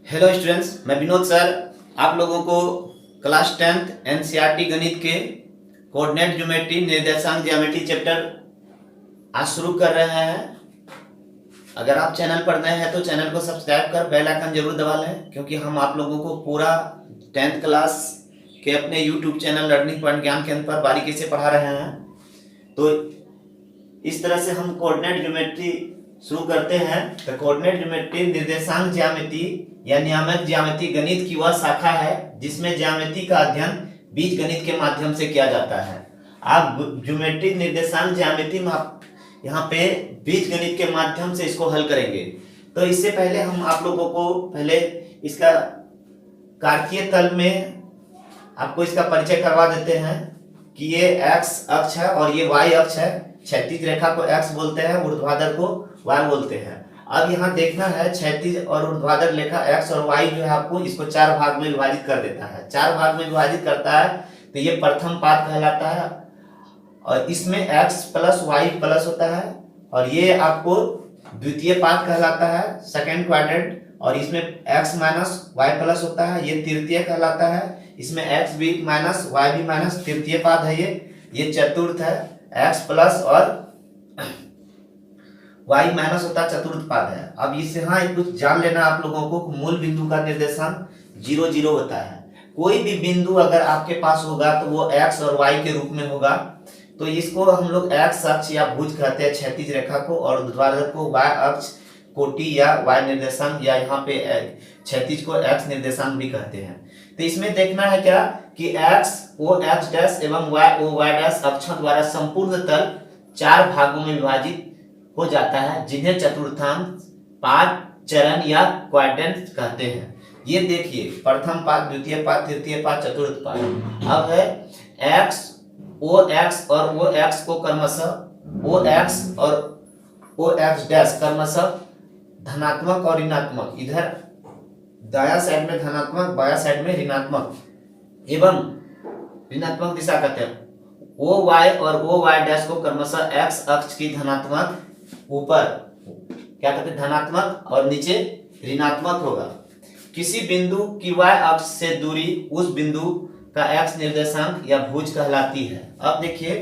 Hello students, मैं Vinod sir आप लोगों को क्लास 10th एनसीईआरटी गणित के कोऑर्डिनेट ज्योमेट्री निर्देशांक ज्यामिति चैप्टर आज शुरू कर रहे हैं। अगर आप चैनल पर नए हैं तो चैनल को सब्सक्राइब कर बेल आइकन जरूर दबा लें, क्योंकि हम आप लोगों को पूरा 10th क्लास के अपने यूट्यूब चैनल लर्निंग पॉइंट ज्ञान केंद्र पर बारीकी से पढ़ा रहे हैं। तो इस तरह से हम कोऑर्डिनेट ज्योमेट्री शुरू करते हैं। तो कोऑर्डिनेट ज्योमेट्री निर्देशांक ज्यामिति या नियामक ज्यामिति गणित की वह शाखा है जिसमें ज्यामिति का अध्ययन बीजगणित के माध्यम से किया जाता है। आप ज्योमेट्रिक निर्देशांक ज्यामिति में आप यहाँ पे बीजगणित के माध्यम से इसको हल करेंगे। तो इससे पहले हम आप लोगों को पहले इसका कार्तीय तल में आपको इसका परिचय करवा देते हैं कि ये x अक्ष है और ये y अक्ष है। क्षैतिज रेखा को x बोलते हैं, ऊर्ध्वाधर को y बोलते हैं। अब यहाँ देखना है क्षैतिज और ऊर्ध्वाधर रेखा x और y जो है आपको इसको 4 भाग में विभाजित कर देता है। 4 भाग में विभाजित करता है तो ये प्रथम पाद कहलाता है और इसमें x प्लस y प्लस होता है, और ये आपको द्वितीय पाद कहलाता है, सेकेंड क्वाड्रेंट, और इसमें x माइनस y प्लस होता है, ये तृतीय कहलाता है। इसमें x भी माइनस y भी माइनस तृतीय पाद है। ये चतुर्थ है, x प्लस और y माइनस होता है, चतुर्थ पाद है। अब इससे हाँ कुछ जान लेना आप लोगों को, मूल बिंदु का निर्देशांक 0 0 होता है। कोई भी बिंदु अगर आपके पास होगा तो वो x और y के रूप में होगा। तो इसको हम लोग x अक्ष या भुज कहते हैं क्षैतिज रेखा को, और ऊर्ध्वाधर को y अक्ष कोटि या y निर्देशांक, या यहाँ पे क्षैतिज को x निर्देशांक भी कहते हैं। तो इसमें देखना है क्या कि x o x डैश एवं y o y डैश अक्षों द्वारा संपूर्ण तल 4 भागों में विभाजित हो जाता है, जिन्हें चतुर्थांश पाद, चरण या क्वाड्रेंट कहते हैं। ये देखिए, प्रथम पाद, द्वितीय पाद, तृतीय पाद, चतुर्थ पाद। अब है x o x और o x को क्रमशः o x और o x डैश क्रमशः धनात्मक और ऋणात्मक, इधर दाया साइड में धनात्मक, बाया साइड में ऋणात्मक एवं ऋणात्मक दिशा कहते हैं। ओ वाई और ओ वाई डैश को क्रमशः x अक्ष की धनात्मक, ऊपर क्या कहते हैं धनात्मक और नीचे ऋणात्मक होगा। किसी बिंदु की y अक्ष से दूरी उस बिंदु का x निर्देशांक या भुज कहलाती है। अब देखिए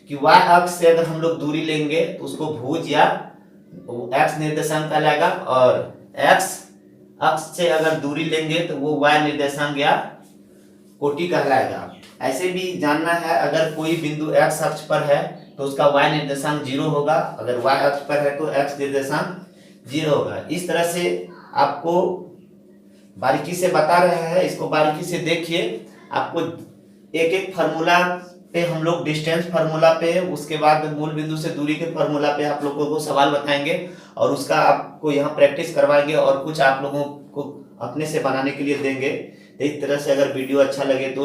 कि y अक्ष से अगर हम लोग दूरी लेंगे तो उसको भुज या x निर्देशांक कहलाएगा, और x अक्ष से अगर दूरी लेंगे तो वो y निर्देशांक या कोटि कहलाएगा। ऐसे भी जानना है, अगर कोई बिंदु x अक्ष पर है तो उसका y निर्देशांक 0 होगा, अगर y अक्ष पर है तो x निर्देशांक 0 होगा। इस तरह से आपको बारीकी से बता रहे हैं, इसको बारीकी से देखिए। आपको एक एक फार्मूला पे हम लोग डिस्टेंस फार्मूला पे, उसके बाद मूल बिंदु से दूरी के फार्मूला पे आप लोगों को सवाल बताएंगे और उसका आपको यहाँ प्रैक्टिस करवाएंगे और कुछ आप लोगों को अपने से बनाने के लिए देंगे। इस तरह से अगर वीडियो अच्छा लगे तो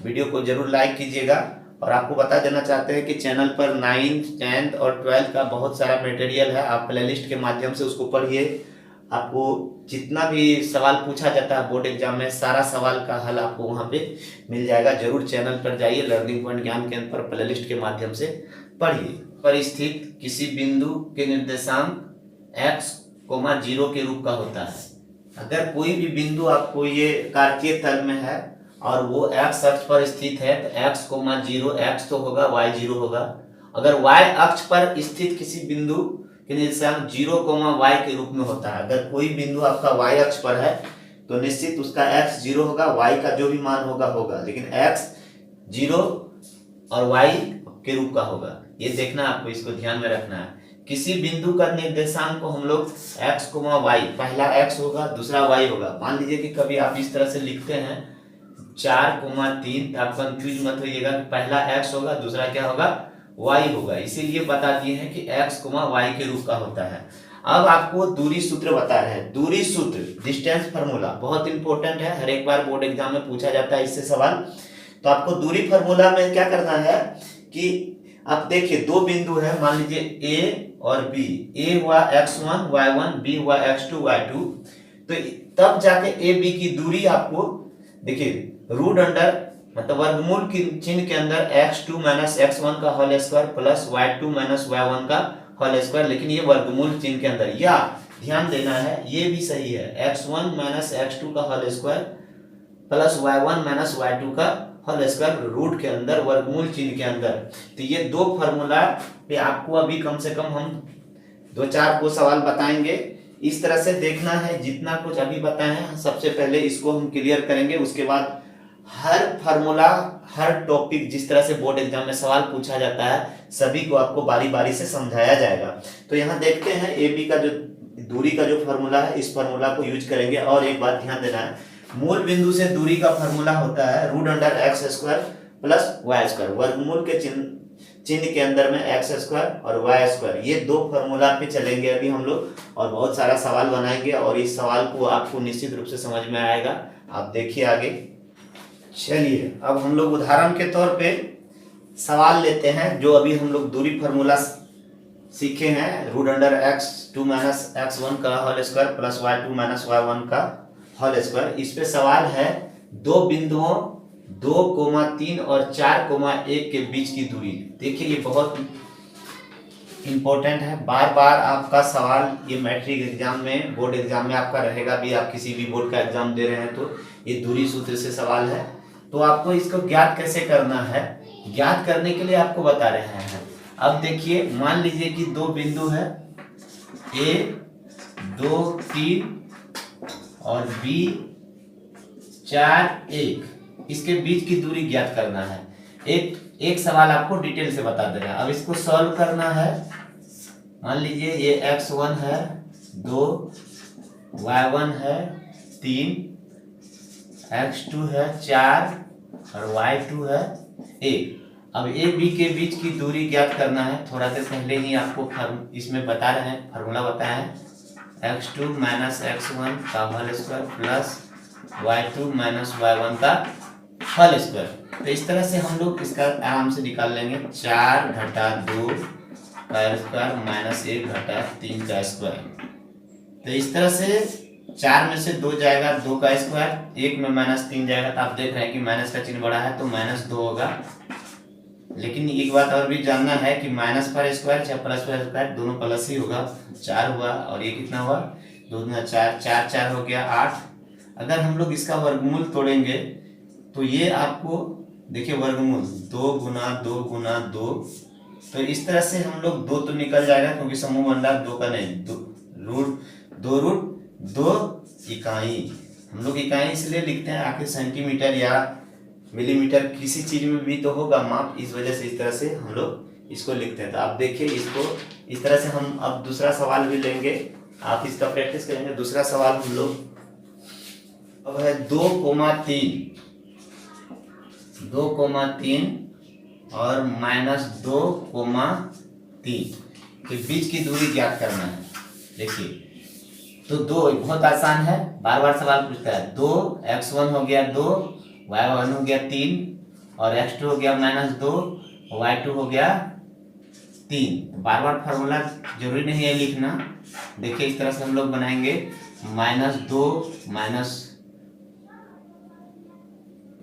वीडियो को जरूर लाइक कीजिएगा। और आपको बता देना चाहते हैं कि चैनल पर 9th 10th और 12th का बहुत सारा मटेरियल है, आप प्लेलिस्ट के माध्यम से उसको पढ़िए। आपको जितना भी सवाल पूछा जाता है बोर्ड एग्जाम में, सारा सवाल का हल आपको वहाँ पे मिल जाएगा। जरूर चैनल पर जाइए, लर्निंग पॉइंट ज्ञान केंद्र पर प्लेलिस्ट के माध्यम से पढ़िए। पर स्थित किसी बिंदु के निर्देशांक x, 0 के रूप का होता है। अगर कोई भी बिंदु आपको ये कार्तीय तल में है और वो x अक्ष पर स्थित है तो x, 0, x तो होगा, y 0 होगा। अगर y अक्ष पर स्थित किसी बिंदु के निर्देशांक 0, y के रूप में होता है। अगर कोई बिंदु आपका y अक्ष पर है तो निश्चित उसका x 0 होगा, y का जो भी मान होगा, लेकिन x 0 और y के रूप का होगा। ये देखना आपको, इसको ध्यान में रखना है। किसी बिंदु का निर्देशांक को हम लोग x, y, पहला x होगा, दूसरा y होगा। मान लीजिए कि कभी आप इस तरह से लिखते हैं 4, 3, आप कंफ्यूज मत होइएगा, पहला x होगा, दूसरा क्या होगा, y होगा। इसीलिए बता दिए हैं कि x, y के रूप का होता है। अब आपको दूरी सूत्र बता रहे हैं। दूरी सूत्र, डिस्टेंस फार्मूला बहुत इंपॉर्टेंट है, हर एक बार बोर्ड एग्जाम में पूछा जाता है इससे सवाल। तो आपको दूरी फार्मूला में क्या करना है कि आप देखिए दो बिंदु है, मान लीजिए a और b, a हुआ x1 y1, b हुआ x2 y2। तो तब जाके a b की दूरी आपको देखिए रूट अंडर मतलब वर्गमूल की चिन्ह के अंदर x2 माइनस x1 का whole square plus y2 minus y1 का होल स्क्वायर, लेकिन ये वर्गमूल चिन्ह के अंदर, या ध्यान देना है, ये भी सही है, x1 माइनस x2 का whole square plus y1 minus y2 का होल स्क्वायर रूट के अंदर वर्गमूल चिन्ह के अंदर। तो ये दो फॉर्मूला पे आपको अभी कम से कम हम 2-4 को सवाल बताएंगे। इस तरह से देखना है, जितना कुछ अभी बताए हैं सबसे पहले इसको हम क्लियर करेंगे, उसके बाद हर फार्मूला हर टॉपिक जिस तरह से बोर्ड एग्जाम में सवाल पूछा जाता है सभी को आपको बारी बारी से समझाया जाएगा। तो यहाँ देखते हैं ए बी का जो दूरी का जो फार्मूला है इस फार्मूला को यूज करेंगे। और एक बात ध्यान देना है, मूल बिंदु से दूरी का फार्मूला होता है root under X square plus Y square, वर्गमूल के चिन्ह के अंदर में एक्स स्क्वायर और वाई स्क्वायर, ये दो फार्मूला पे चलेंगे अभी हम लोग और बहुत सारा सवाल बनाएंगे और इस सवाल को आपको निश्चित रूप से समझ में आएगा। आप देखिए आगे। चलिए अब हम लोग उदाहरण के तौर पे सवाल लेते हैं। जो अभी हम लोग दूरी फार्मूला सीखे हैं, root under x2 minus x1 का whole square plus y2 minus y1 का होल स्क्वायर, इस पे सवाल है दो बिंदुओं 2,3 और 4,1 के बीच की दूरी। देखिए ये बहुत इंपॉर्टेंट है, बार बार आपका सवाल ये मैट्रिक एग्जाम में बोर्ड एग्जाम में आपका रहेगा भी, आप किसी भी बोर्ड का एग्जाम दे रहे हैं तो ये दूरी सूत्र से सवाल है। तो आपको इसको ज्ञात कैसे करना है, ज्ञात करने के लिए आपको बता रहे हैं। अब देखिए मान लीजिए कि दो बिंदु है A 2 3 और B 4 1, इसके बीच की दूरी ज्ञात करना है। एक सवाल आपको डिटेल से बता दे रहा है। अब इसको सॉल्व करना है। मान लीजिए ये x1 है 2, y1 है 3, x2 है 4 और y2 है 1। अब ए बी के बीच की दूरी ज्ञात करना है। थोड़ा देर पहले ही आपको इसमें बता रहे हैं, फार्मूला बताया है x2 माइनस x1 का whole square plus y2 minus y1 का होल स्क्वायर। तो इस तरह से हम लोग इसका आराम से निकाल लेंगे। 4 घटा 2 का स्क्वायर माइनस 1 घटा 3 का स्क्वायर। तो इस तरह से 4 में से 2 जाएगा 2 का स्क्वायर, 1 में माइनस 3 जाएगा। तो आप देख रहे हैं कि माइनस का चिन्ह बड़ा है तो माइनस 2 होगा। लेकिन एक बात और भी जानना है कि माइनस पर स्क्वायर चाहे प्लस पर स्क्वायर दोनों प्लस ही होगा। 4 हुआ और ये कितना हुआ 2 गुना 4, 4 4 हो गया 8। अगर हम लोग इसका वर्गमूल तोड़ेंगे तो ये आपको देखिए वर्गमूल 2 गुना 2 गुना 2, तो इस तरह से हम लोग 2 तो निकल जाएगा क्योंकि समूह मंडल 2 का नहीं, 2 रूट 2 इकाई। हम लोग इकाई इसलिए लिखते हैं आखिर सेंटीमीटर या मिलीमीटर किसी चीज में भी तो होगा माप, इस वजह से इस तरह से हम लोग इसको लिखते हैं। तो आप देखिए इसको इस तरह से हम अब दूसरा सवाल भी लेंगे, आप इसका प्रैक्टिस करेंगे। दूसरा सवाल हम लोग अब है 2,3 और माइनस 2,3 के बीच की दूरी ज्ञात करना है। देखिए तो 2 बहुत आसान है, बार बार सवाल पूछता है। 2 x1 हो गया 2, y1 हो गया 3 और x2 हो गया माइनस 2, y2 हो गया 3। बार बार फार्मूला जरूरी नहीं है लिखना। देखिए इस तरह से हम लोग बनाएंगे माइनस 2 माइनस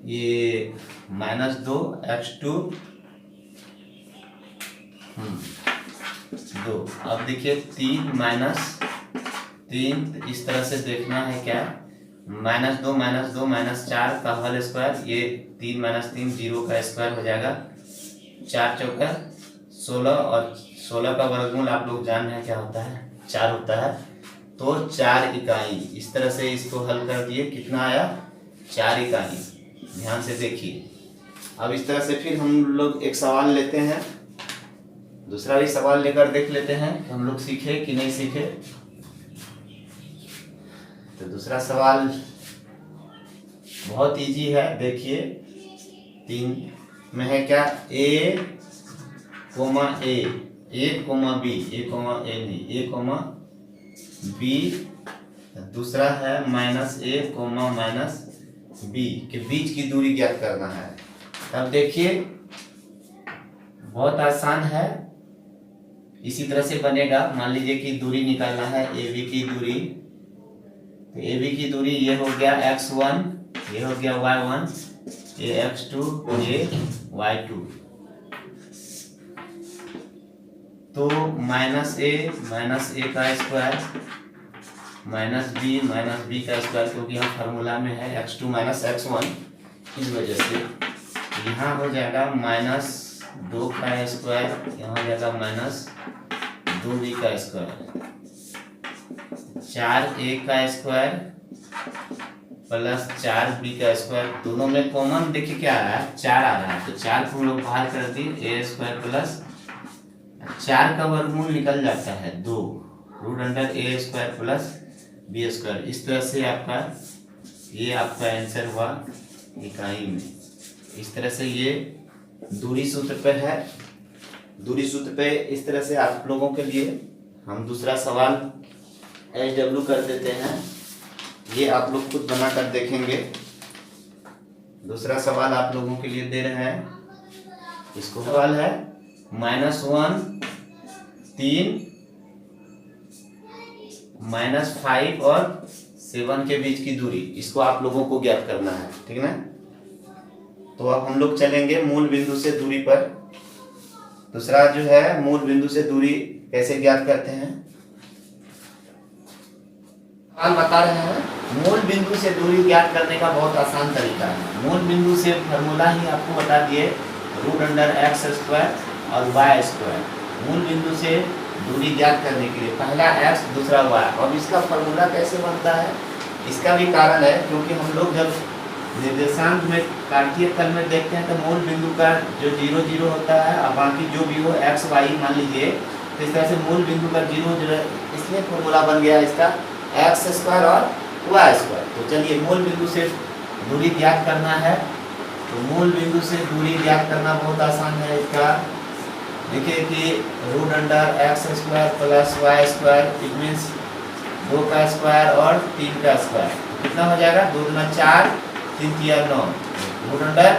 ये माइनस 2 x2 2। अब देखिए 3 माइनस 3, इस तरह से देखना है क्या, माइनस 2 माइनस 4 का होल स्क्वायर, ये 3 माइनस 3 0 का स्क्वायर हो जाएगा। 4 चौका 16 और 16 का वर्गमूल आप लोग जान रहे हैं क्या होता है 4 होता है। तो 4 इकाई, इस तरह से इसको हल कर दिए, कितना आया 4 इकाई। ध्यान से देखिए। अब इस तरह से फिर हम लोग एक सवाल लेते हैं, दूसरा भी सवाल लेकर देख लेते हैं हम लोग सीखे कि नहीं सीखे। तो दूसरा सवाल बहुत इजी है, देखिए 3 में है क्या A, B, दूसरा है माइनस A, माइनस B के बीच की दूरी ज्ञात करना है। अब देखिए बहुत आसान है, इसी तरह से बनेगा। मान लीजिए कि दूरी निकालना है AB की दूरी, तो AB की दूरी ये हो गया x1, ये हो गया y1, ये x2, ये y2। तो माइनस a का स्क्वायर माइनस बी का स्क्वायर, क्योंकि यहाँ फार्मूला में है x2 माइनस x1, इस वजह से यहाँ हो जाएगा -2 का स्क्वायर, यहाँ हो जाएगा -2b का स्क्वायर, 4a का स्क्वायर प्लस 4b का स्क्वायर। दोनों में कॉमन देखिए क्या आ रहा है, 4 आ रहा है, तो 4 को हम लोग बाहर कर दिए, a स्क्वायर प्लस 4 का वर्गमूल निकल जाता है 2, root under a square plus b square. इस तरह से आपका ये आपका आंसर हुआ इकाई में। इस तरह से ये दूरी सूत्र पे है। दूरी सूत्र पे इस तरह से आप लोगों के लिए हम दूसरा सवाल HW कर देते हैं, ये आप लोग खुद बना कर देखेंगे। दूसरा सवाल आप लोगों के लिए दे रहे हैं, इसको सवाल है -1 3 -5 और 7 के बीच की दूरी, इसको आप लोगों को ज्ञात करना है, ठीक ना। तो अब हम लोग चलेंगे मूल बिंदु से दूरी पर। दूसरा जो है मूल बिंदु से दूरी कैसे ज्ञात करते हैं, हम बता रहे हैं। मूल बिंदु से दूरी ज्ञात करने का बहुत आसान तरीका है। मूल बिंदु से फॉर्मूला ही आपको बता दिए, रूट अंडर x स्क्वायर और y स्क्वायर। मूल बिंदु से दूरी ज्ञात करने के लिए पहला x दूसरा y। और इसका फॉर्मूला कैसे बनता है, इसका भी कारण है, क्योंकि हम लोग जब निर्देशांक में कार्तीय तल में देखते हैं तो मूल बिंदु का जो 0 0 होता है और बाकी जो भी हो x y मान लीजिए, तो इस तरह से मूल बिंदु का 0 0, इसलिए फॉर्मूला बन गया इसका x स्क्वायर और y स्क्वायर। तो चलिए मूल बिंदु से दूरी ज्ञात करना है। तो मूल बिंदु से दूरी ज्ञात करना बहुत आसान है। इसका देखिए कि root under x square plus y square, it means 2 का स्क्वायर और 3 का स्क्वायर, कितना हो जाएगा, 2 दूना 4 3 तिया 9, रूट अंडर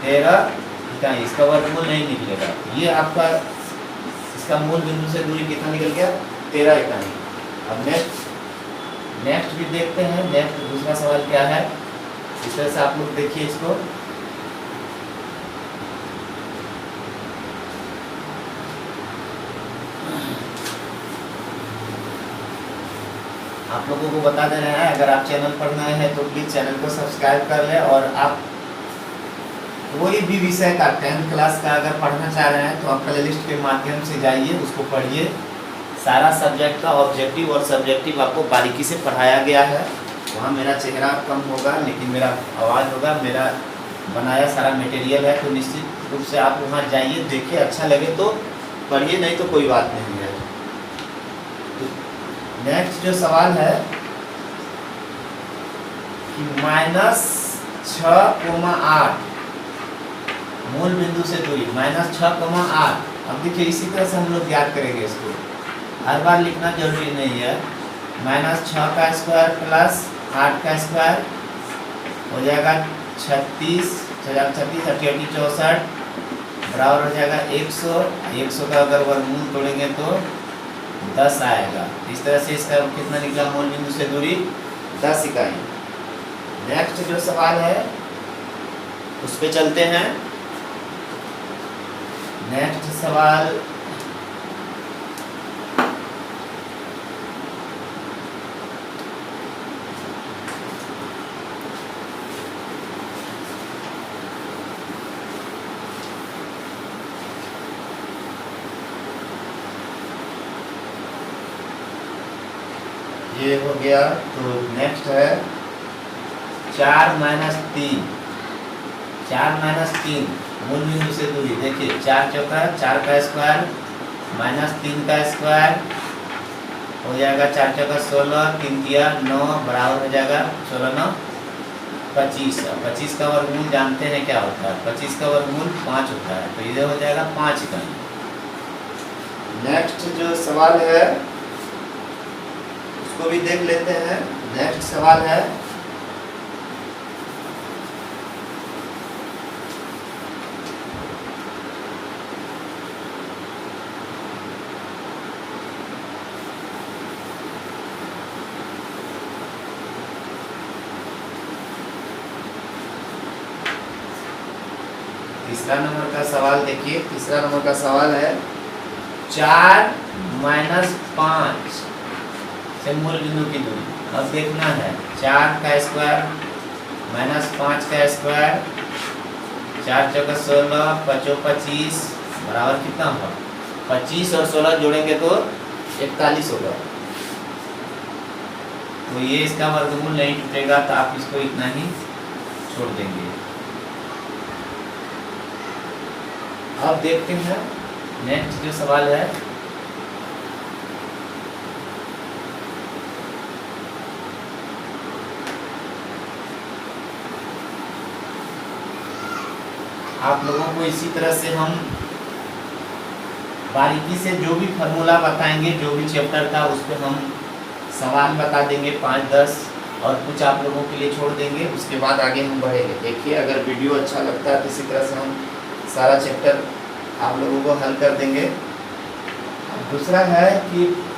13 इकाई, इसका वर्गमूल नहीं निकलेगा। ये आपका इसका मूल बिंदु से दूरी कितना निकल गया, 13 इकाई। अब नेक्स्ट भी देखते हैं। नेक्स्ट दूसरा सवाल क्या है, इस तरह से आप लोग देखिए इसको। आप लोगों को बता दे रहे हैं, अगर आप चैनल पर नए हैं तो प्लीज चैनल को सब्सक्राइब कर लें। और आप कोई भी विषय का 10th क्लास का अगर पढ़ना चाह रहे हैं तो आप प्ले लिस्ट के माध्यम से जाइए, उसको पढ़िए। सारा सब्जेक्ट का ऑब्जेक्टिव और सब्जेक्टिव आपको बारीकी से पढ़ाया गया है। वहाँ मेरा चेहरा कम होगा लेकिन मेरा आवाज़ होगा, मेरा बनाया सारा मटेरियल है। तो निश्चित रूप से आप वहाँ जाइए, देखिए, अच्छा लगे तो पढ़िए, नहीं तो कोई बात नहीं है। तो नेक्स्ट जो सवाल है कि -6,8 मूल बिंदु से दूरी, -6,8। अब देखिए इसी तरह से हम लोग ज्ञात करेंगे इसको, हर बार लिखना जरूरी नहीं है। -6 का स्क्वायर प्लस 8 का स्क्वायर हो जाएगा 36, 64 बराबर हो जाएगा 100। 100 का अगर वर्गमूल तोड़ेंगे तो 10 आएगा। इस तरह से इसका कितना निकला मूल बिंदु से दूरी, 10 इकाई। नेक्स्ट जो सवाल है उस पे चलते हैं। नेक्स्ट सवाल ये हो गया। तो नेक्स्ट है 4 - 3। 4 - 3 मूल बिंदु से दूरी, देखिए 4 चौका 4 का स्क्वायर -3 का स्क्वायर हो जाएगा 4 चौका 16, 3 तिया 9 बराबर हो जाएगा 16 9 25। 25 का वर्गमूल जानते हैं क्या होता है, 25 का वर्गमूल 5 होता है, तो इधर हो जाएगा 5 इकाई। नेक्स्ट जो सवाल है उसको भी देख लेते हैं। नेक्स्ट सवाल है तीसरा नंबर का सवाल। देखिए तीसरा नंबर का सवाल है 4 - 5 से मूल बिंदु की दूरी। अब देखना है 4 का स्क्वायर माइनस 5 का स्क्वायर, 4 चौका 16, 5 25 बराबर कितना होगा? 25 और 16 जोड़ेंगे तो 41 होगा। तो ये इसका वर्गमूल नहीं टूटेगा, तो आप इसको इतना ही छोड़ देंगे। अब देखते हैं नेक्स्ट जो सवाल है, आप लोगों को इसी तरह से हम बारीकी से जो भी फार्मूला बताएंगे, जो भी चैप्टर था उस पर हम सवाल बता देंगे 5-10 और कुछ आप लोगों के लिए छोड़ देंगे, उसके बाद आगे हम बढ़ेंगे। देखिए अगर वीडियो अच्छा लगता है तो इसी तरह से हम सारा चैप्टर आप लोगों को हल कर देंगे। दूसरा है कि P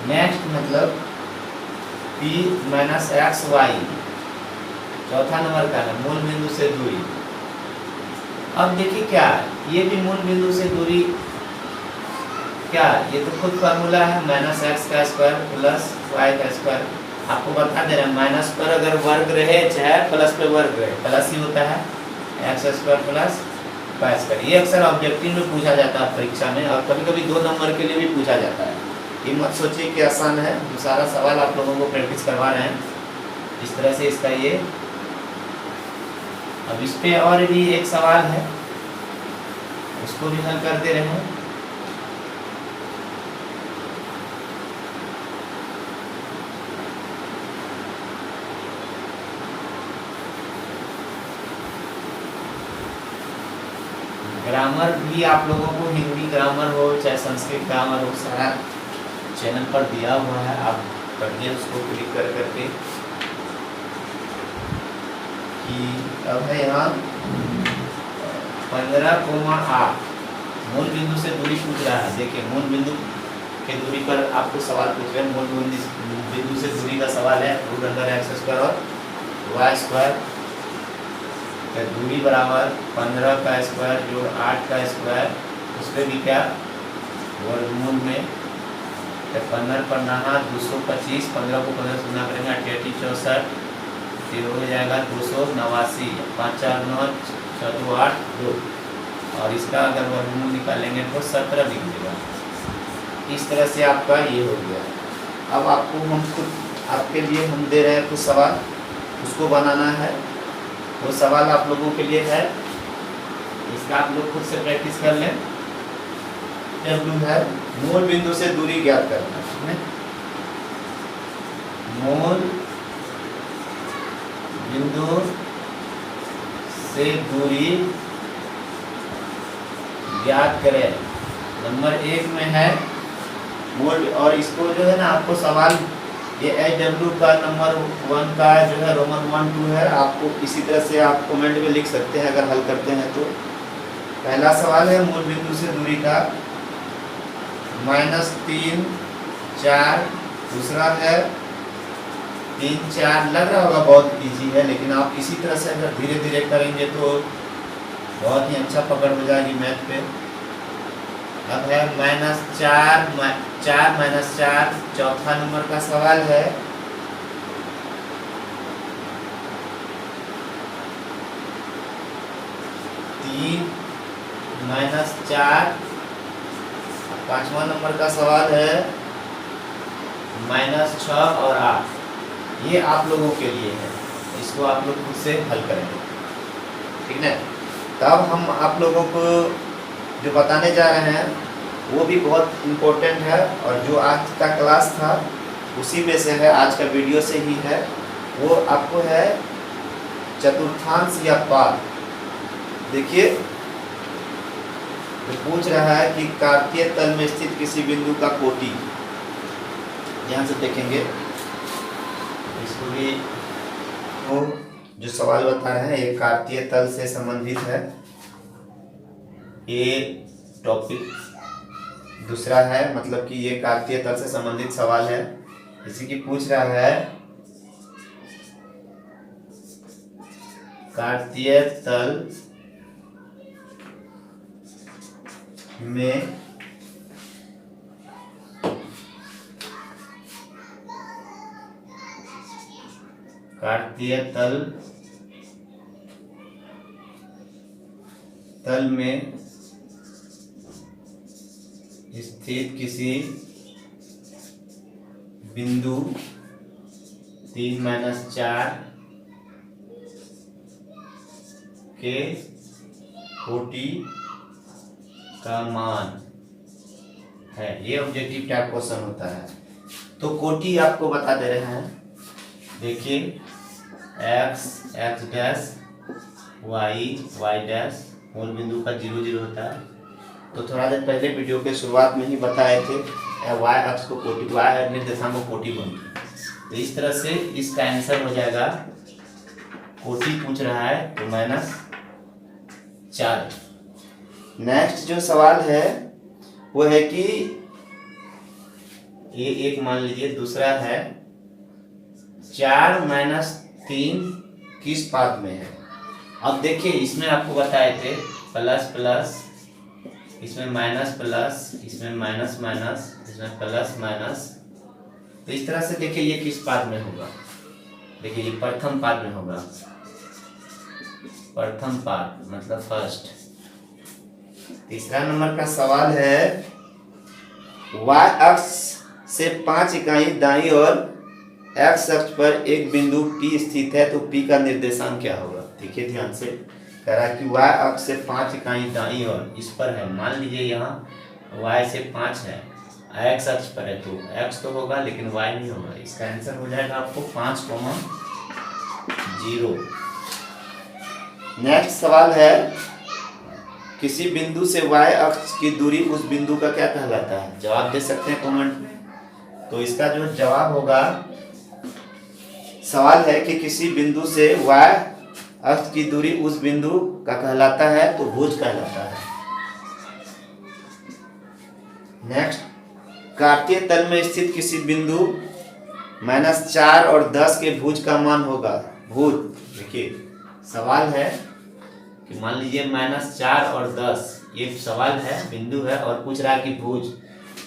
नेक्स्ट मतलब P माइनस एक्स वाई, चौथा नंबर का है मूल बिंदु से दूरी। अब देखिए क्या ये भी मूल बिंदु से दूरी, क्या ये तो खुद फार्मूला है माइनस एक्स का स्क्वायर प्लस वाई का स्क्वायर। आपको बता दे रहे हैं माइनस पर अगर वर्ग रहे चाहे प्लस पे वर्ग रहे, प्लस ही होता है X square plus Y square. ये अक्सर ऑब्जेक्टिव में पूछा जाता है परीक्षा में, और कभी कभी 2 नंबर के लिए भी पूछा जाता है। ये मत सोचिए कि आसान है, तो सारा सवाल आप लोगों को प्रैक्टिस करवा रहे हैं इस तरह से इसका ये। अब इस पे और भी एक सवाल है, उसको भी हल कर दे रहे हैं। ग्रामर भी आप लोगों को हिंदी ग्रामर हो चाहे संस्कृत ग्रामर हो, सारा चैनल पर दिया हुआ है, आप पढ़िए उसको क्लिक कर करके। कि अब है यहाँ 15,8 मूल बिंदु से दूरी पूछ रहा है। देखिए मूल बिंदु के दूरी पर आपको सवाल पूछ रहे हैं, मूल बिंदु से दूरी का सवाल है। रूट अंडर एक्स स्क्वायर और वाई स्क्वायर का दूरी बराबर 15 का स्क्वायर जोड़ 8 का स्क्वायर, उस पर भी क्या वर्गमूल में 15 पर नहा 225, 15 को 15 से गुना करेंगे 88 64, फिर हो जाएगा 289, 5 4 9 6 2 8 2, और इसका अगर वर्गमूल निकालेंगे तो 17 निकलेगा। इस तरह से आपका ये हो गया। अब आपको हम खुद आपके लिए हम दे रहे हैं कुछ सवाल, उसको बनाना है। वो सवाल आप लोगों के लिए है, इसका आप लोग खुद से प्रैक्टिस कर लें। W है मूल बिंदु से दूरी ज्ञात करना है। मूल बिंदु से दूरी ज्ञात करें। नंबर 1 में है मूल, और इसको जो है ना आपको सवाल ये HW का नंबर 1 का जो है रोमन 1 2 है, आपको इसी तरह से आप कमेंट में लिख सकते हैं अगर हल करते हैं तो। पहला सवाल है मूल बिंदु से दूरी का -3 4, दूसरा है 3 4। लग रहा होगा बहुत इजी है, लेकिन आप इसी तरह से अगर धीरे धीरे करेंगे तो बहुत ही अच्छा पकड़ हो जाएगी मैथ पे। अब है -4 -4, चौथा नंबर का सवाल है। -4, पांचवा नंबर का सवाल है -6 और 8। ये आप लोगों के लिए है, इसको आप लोग खुद से हल करेंगे, ठीक है। तब हम आप लोगों को जो बताने जा रहे हैं वो भी बहुत इम्पोर्टेंट है, और जो आज का क्लास था उसी में से है, आज का वीडियो से ही है। वो आपको है चतुर्थांश या पाद। देखिए तो पूछ रहा है कि कार्तीय तल में स्थित किसी बिंदु का कोटि, यहाँ से देखेंगे इसको भी। तो जो सवाल बता रहे हैं ये कार्तीय तल से संबंधित है, ये टॉपिक दूसरा है, मतलब कि ये कार्तीय तल से संबंधित सवाल है। इसी की पूछ रहा है कार्तीय तल में काटतीय तल में स्थित किसी बिंदु 3-4 के कोटि का मान है। ये ऑब्जेक्टिव टाइप क्वेश्चन होता है। तो कोटि आपको बता दे रहे हैं, देखिए x डैश y डैश मूल बिंदु का 0 0 होता है। तो थोड़ा देर पहले वीडियो के शुरुआत में ही बताए थे y अक्ष को कोटि, y निर्देशांक को कोटि बनती है। तो इस तरह से इसका आंसर हो जाएगा, कोटि पूछ रहा है तो -4। नेक्स्ट जो सवाल है वो है कि ये एक मान लीजिए, दूसरा है 4 - 3 किस पाद में है। अब देखिए इसमें आपको बताए थे प्लस प्लस, इसमें माइनस प्लस, इसमें माइनस माइनस, इसमें प्लस माइनस। तो इस तरह से देखिए ये किस पाद में होगा। देखिए ये प्रथम पाद में होगा, प्रथम पाद मतलब फर्स्ट। तीसरा नंबर का सवाल है, y अक्ष से 5 इकाई दाईं और x अक्ष पर एक बिंदु P स्थित है, तो P का निर्देशांक क्या होगा। देखिए ध्यान से, कह रहा है कि y अक्ष से 5 इकाई दाईं और इस पर है। मान लीजिए यहाँ y से 5 है, x अक्ष पर है, तो x तो होगा लेकिन y नहीं होगा। इसका आंसर हो जाएगा आपको 5,0। नेक्स्ट सवाल है, किसी बिंदु से y अक्ष की दूरी उस बिंदु का क्या कहलाता है। जवाब दे सकते हैं कमेंट में। तो इसका जो जवाब होगा, सवाल है कि किसी बिंदु से y अक्ष की दूरी उस बिंदु का कहलाता है, तो भुज कहलाता है। नेक्स्ट, काटीय तल में स्थित किसी बिंदु -4 और 10 के भुज का मान होगा। भुज, देखिए सवाल है कि मान लीजिए -4 और 10, ये सवाल है, बिंदु है और पूछ रहा है कि भुज,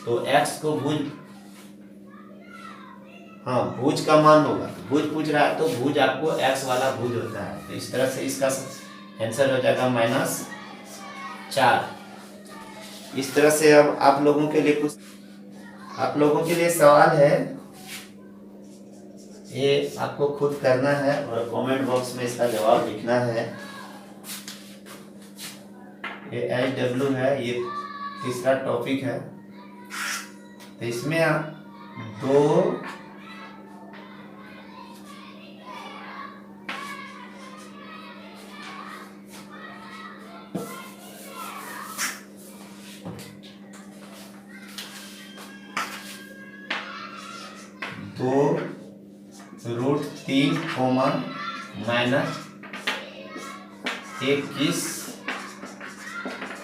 तो x को भुज, हाँ भुज का मान होगा। भुज पूछ रहा है तो भुज आपको x वाला भुज होता है। तो इस तरह से इसका आंसर हो जाएगा -4। इस तरह से अब आप लोगों के लिए कुछ, आप लोगों के लिए सवाल है, ये आपको खुद करना है और कमेंट बॉक्स में इसका जवाब लिखना है। ये HW है, ये तीसरा टॉपिक है। तो इसमें आप 2√3, -1 किस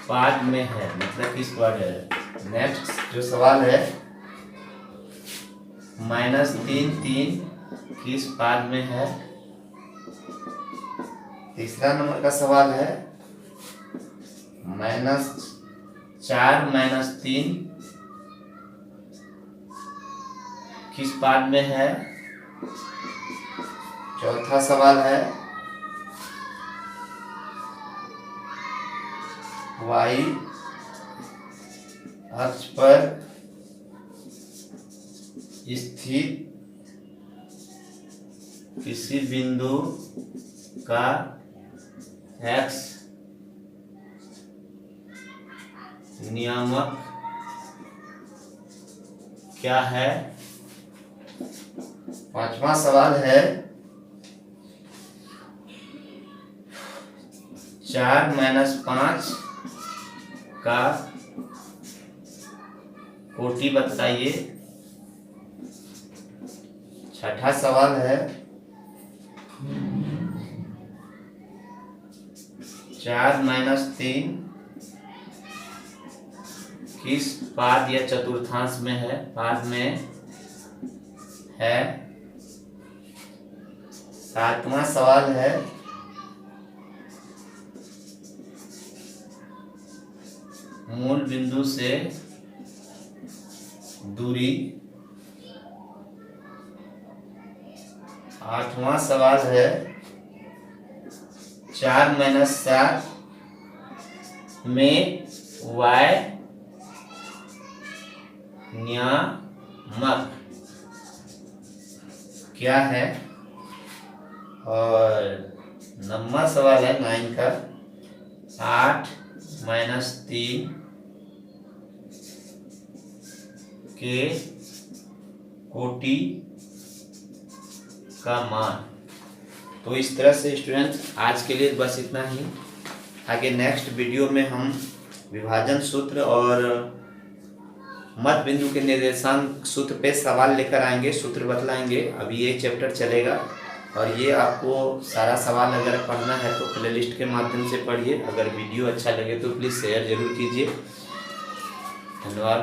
पाद में है, मतलब किस पाद है। नेक्स्ट जो सवाल है, -3 किस पाद में है। तीसरा नंबर का सवाल है, -4 - 3 किस पाद में है। चौथा सवाल है, y अक्ष पर स्थित किसी बिंदु का x नियामक क्या है। पांचवा सवाल है, 4 - 5 का कोटि बताइए। छठा सवाल है, 4 - 3 किस पाद या चतुर्थांश में है, पाद में है। सातवां सवाल है, मूल बिंदु से दूरी 8वां सवाल है 4-7 में y नियामक क्या है। और 9वां सवाल है 9 का 8-3 के कोटि का मान। तो इस तरह से स्टूडेंट आज के लिए बस इतना ही। आगे नेक्स्ट वीडियो में हम विभाजन सूत्र और मध्य बिंदु के निर्देशांक सूत्र पे सवाल लेकर आएंगे, सूत्र बतलाएंगे। अभी ये चैप्टर चलेगा और ये आपको सारा सवाल अगर पढ़ना है तो प्लेलिस्ट के माध्यम से पढ़िए। अगर वीडियो अच्छा लगे तो प्लीज़ शेयर जरूर कीजिए। धन्यवाद।